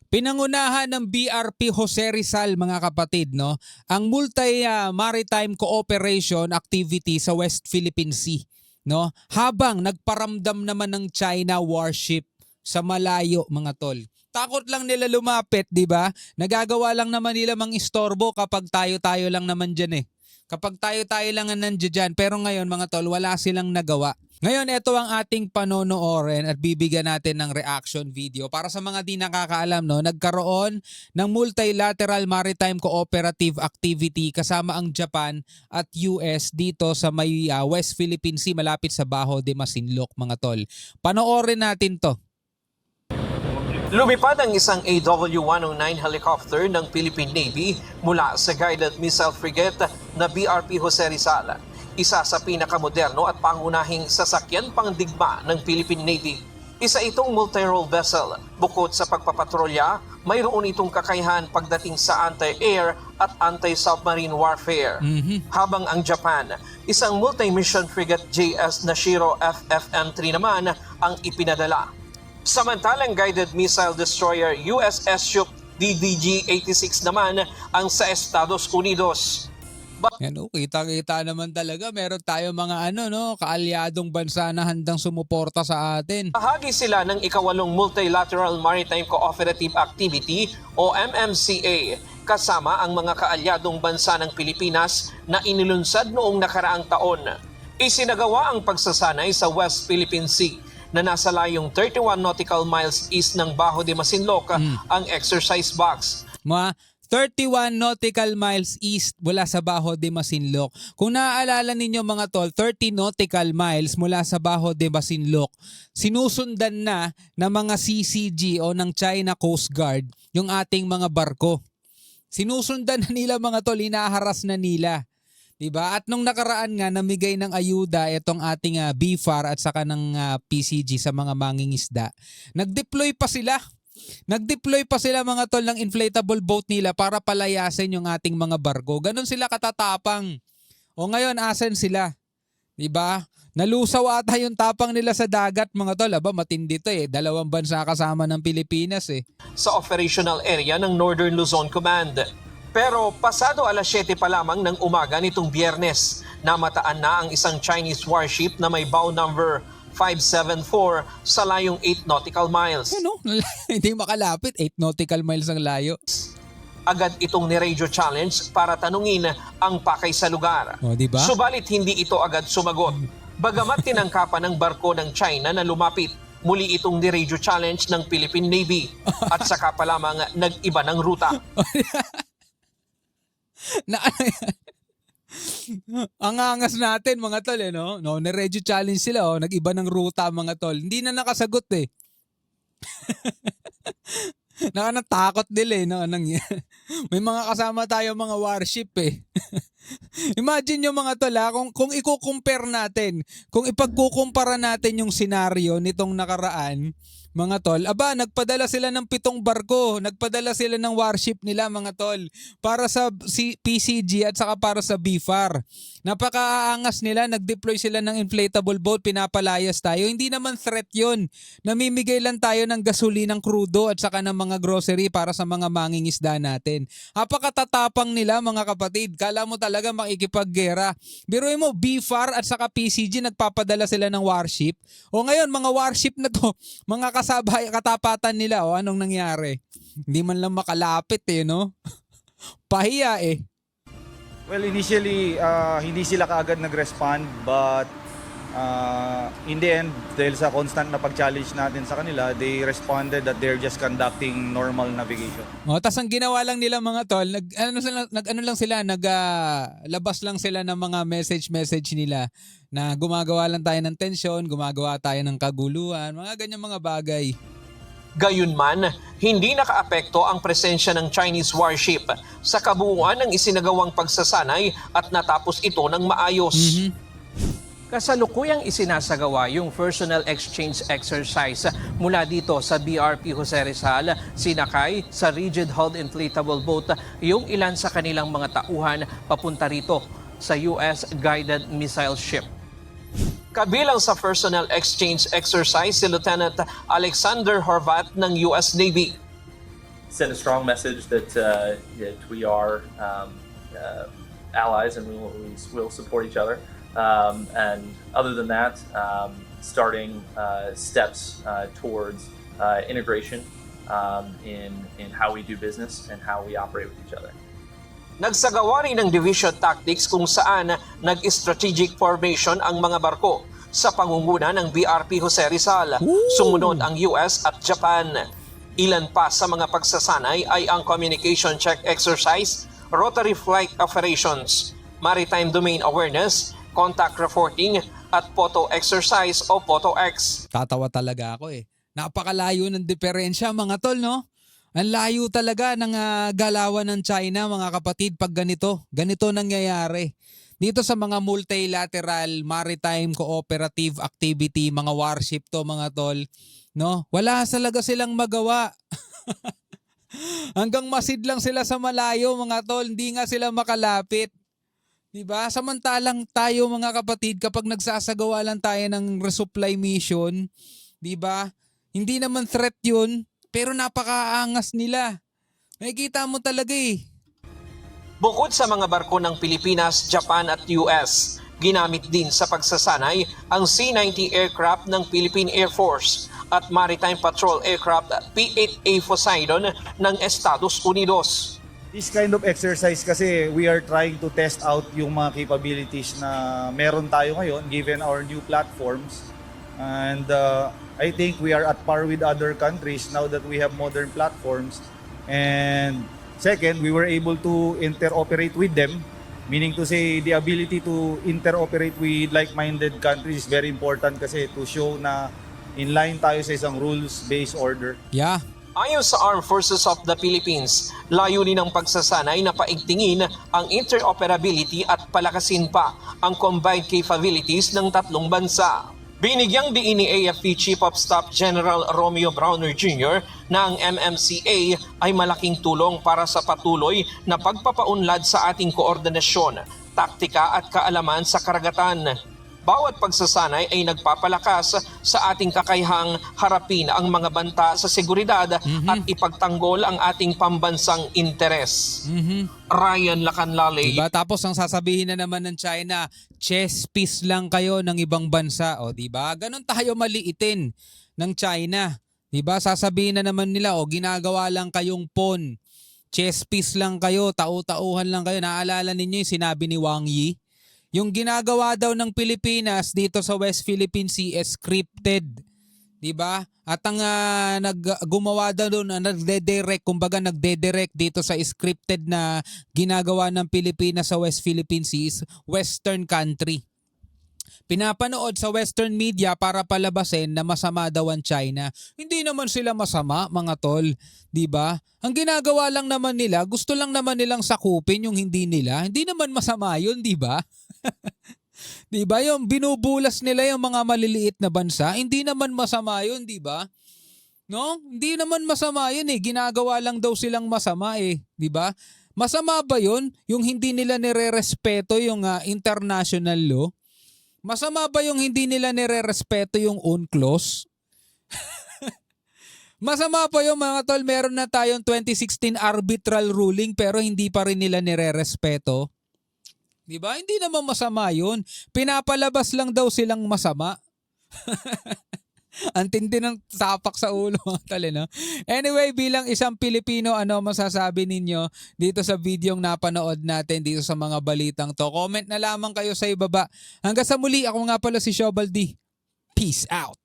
Pinangunahan ng BRP Jose Rizal mga kapatid no, ang multi-maritime cooperation activity sa West Philippine Sea no, habang nagparamdam naman ng China warship sa malayo mga tol. Takot lang nila lumapit, 'di ba? Nagagawa lang naman nila mang istorbo kapag tayo-tayo lang naman diyan eh. Kapag tayo-tayo lang ang nandiyan dyan. Pero ngayon mga tol, wala silang nagawa. Ngayon, ito ang ating panonoorin at bibigyan natin ng reaction video. Para sa mga di nakakaalam, no, nagkaroon ng multilateral maritime cooperative activity kasama ang Japan at US dito sa may West Philippine Sea malapit sa Bajo de Masinloc mga tol. Panoorin natin to. Lumipad ang isang AW-109 helicopter ng Philippine Navy mula sa guided missile frigate na BRP Jose Rizal, isa sa pinakamoderno at pangunahing sasakyan pangdigma ng Philippine Navy. Isa itong multi-role vessel. Bukod sa pagpapatrolya, mayroon itong kakayahan pagdating sa anti-air at anti-submarine warfare. Habang ang Japan, isang multi-mission frigate JS Nashiro FFM-3 naman ang ipinadala. Samantalang guided missile destroyer USS Ship DDG-86 naman ang sa Estados Unidos. Yan, kita-kita naman talaga meron tayo mga kaalyadong bansa na handang sumuporta sa atin. Bahagi sila ng ikawalong Multilateral Maritime Cooperative Activity o MMCA kasama ang mga kaalyadong bansa ng Pilipinas na inilunsad noong nakaraang taon. Isinagawa ang pagsasanay sa West Philippine Sea na nasa layong 31 nautical miles east ng Bajo de Masinloc ang exercise box. Mga 31 nautical miles east mula sa Bajo de Masinloc. Kung naaalala ninyo mga tol, 30 nautical miles mula sa Bajo de Masinloc, sinusundan na ng mga CCG o ng China Coast Guard yung ating mga barko. Sinusundan na nila mga tol, hinaharas na nila. Diba? At nung nakaraan nga, namigay ng ayuda itong ating BFAR at saka ng PCG sa mga mangingisda. Nag-deploy pa sila. Nag-deploy pa sila mga tol ng inflatable boat nila para palayasin yung ating mga barko. Ganon sila katatapang. O ngayon, asan sila? Diba? Nalusaw ata yung tapang nila sa dagat mga tol. Aba, matindi to eh. Dalawang bansa kasama ng Pilipinas eh. Sa operational area ng Northern Luzon Command. Pero pasado alas 7 pa lamang ng umaga nitong Biyernes, namataan na ang isang Chinese warship na may bow number 574 sa layong 8 nautical miles. Ano? Hindi makalapit. 8 nautical miles ang layo. Agad itong ni-radio challenge para tanungin ang pakay sa lugar. O, diba? Subalit hindi ito agad sumagot. Bagamat tinangkapan ng barko ng China na lumapit, muli itong ni-radio challenge ng Philippine Navy at saka pa lamang nag-iba ng ruta. Na ano yan? Ang angas natin mga tol eh, no? No, ni-radio challenge sila oh, nag-iba ng ruta mga tol. Hindi na nakasagot eh. Nakanatakot nila eh, no? May mga kasama tayo mga warship eh. Imagine yung mga tol ha, kung i-compare natin, kung ipagkukumpara natin yung senaryo nitong nakaraan, mga tol, aba, nagpadala sila ng 7 barko, nagpadala sila ng warship nila mga tol, para sa PCG at saka para sa BFAR. Napakaangas nila, nag-deploy sila ng inflatable boat, pinapalayas tayo. Hindi naman threat yun. Namimigay lang tayo ng gasolinang krudo at saka ng mga grocery para sa mga mangingisda natin. Napakatatapang nila mga kapatid, kala mo talaga makikipaggera. Biruin mo, BFAR at saka PCG nagpapadala sila ng warship. O ngayon, mga warship na to, mga kasabay, katapatan nila, o anong nangyari? Hindi man lang makalapit eh, no? Pahiya eh. Well, initially, hindi sila kaagad nag-respond but in the end, dahil sa constant na pag-challenge natin sa kanila, they responded that they're just conducting normal navigation. O, tas ang ginawa lang nila mga tol, labas lang sila ng mga message nila na gumagawa lang tayo ng tensyon, gumagawa tayo ng kaguluhan, mga ganyan mga bagay. Gayunman, hindi nakaapekto ang presensya ng Chinese warship sa kabuuan ng isinagawang pagsasanay at natapos ito ng maayos. Kasalukuyang isinasagawa yung personnel exchange exercise mula dito sa BRP Jose Rizal, sinakay sa rigid-hulled inflatable boat yung ilan sa kanilang mga tauhan papunta rito sa US guided missile ship. Kabilang sa personnel exchange exercise si Lieutenant Alexander Horvat ng US Navy. send a strong message that that we are allies and we will support each other. And other than that, starting steps towards integration in how we do business and how we operate with each other. Nagsagawa rin ng division tactics kung saan nag-strategic formation ang mga barko sa pangunguna ng BRP Jose Rizal. Sumunod ang US at Japan. Ilan pa sa mga pagsasanay ay ang communication check exercise, rotary flight operations, maritime domain awareness, contact reporting at photo exercise o Photo X. Tatawa talaga ako eh. Napakalayo ng diferensya mga tol, no? Ang layo talaga ng galawan ng China mga kapatid pag ganito. Ganito nangyayari. Dito sa mga multilateral maritime cooperative activity, mga warship to mga tol, no? Wala talaga silang magawa. Hanggang masid lang sila sa malayo mga tol, hindi nga sila makalapit. Diba? Samantalang tayo mga kapatid, kapag nagsasagawa lang tayo ng resupply mission, diba? Hindi naman threat yun, pero napakaangas nila. Makikita mo talaga eh. Bukod sa mga barko ng Pilipinas, Japan at US, ginamit din sa pagsasanay ang C-90 aircraft ng Philippine Air Force at Maritime Patrol Aircraft P-8A Poseidon ng Estados Unidos. This kind of exercise kasi we are trying to test out yung mga capabilities na meron tayo ngayon given our new platforms. And I think we are at par with other countries now that we have modern platforms. And second, we were able to interoperate with them, meaning to say the ability to interoperate with like-minded countries is very important kasi to show na in line tayo sa isang rules-based order. Yeah. Ayon sa Armed Forces of the Philippines, layunin ng pagsasanay na paigtingin ang interoperability at palakasin pa ang combined capabilities ng tatlong bansa. Binigyang diin ni AFP Chief of Staff General Romeo Browner Jr. na ang MMCA ay malaking tulong para sa patuloy na pagpapaunlad sa ating koordinasyon, taktika at kaalaman sa karagatan. Bawat pagsasanay ay nagpapalakas sa ating kakayahang harapin ang mga banta sa seguridad at ipagtanggol ang ating pambansang interes. Ryan Lacanlale. Diba? Tapos ang sasabihin na naman ng China, chess piece lang kayo ng ibang bansa. O diba? Ganon tayo maliitin ng China. Diba? Sasabihin na naman nila, o ginagawa lang kayong pawn. Chess piece lang kayo, tau-tauhan lang kayo. Naalala ninyo yung sinabi ni Wang Yi? Yung ginagawa daw ng Pilipinas dito sa West Philippine Sea is scripted. 'Di ba? At ang gumawa daw doon, nagde-direct, kumbaga nagde-direct dito sa scripted na ginagawa ng Pilipinas sa West Philippine Sea is Western country. Pinapanood sa Western media para palabasin na masama daw ang China. Hindi naman sila masama, mga tol. 'Di ba? Ang ginagawa lang naman nila, gusto lang naman nilang sakupin yung hindi nila. Hindi naman masama 'yun, 'di ba? 'Di ba? Yung binubulas nila yung mga maliliit na bansa, hindi naman masama 'yun, 'di ba? No? Hindi naman masama 'yun eh. Ginagawa lang daw silang masama eh, 'di ba? Masama ba 'yun yung hindi nila nirerespeto yung international law? Masama ba yung hindi nila nirerespeto yung UNCLOS? Masama pa yung mga tol, meron na tayong 2016 arbitral ruling pero hindi pa rin nila nirerespeto. Diba? Hindi naman masama yun. Pinapalabas lang daw silang masama. Ang tindi ng tapak sa ulo mga tol, no? Anyway, bilang isang Pilipino, ano masasabi ninyo dito sa videong napanood natin dito sa mga balitang to? Comment na lamang kayo sa ibaba. Hanggang sa muli, ako nga pala si Shobal D. Peace out!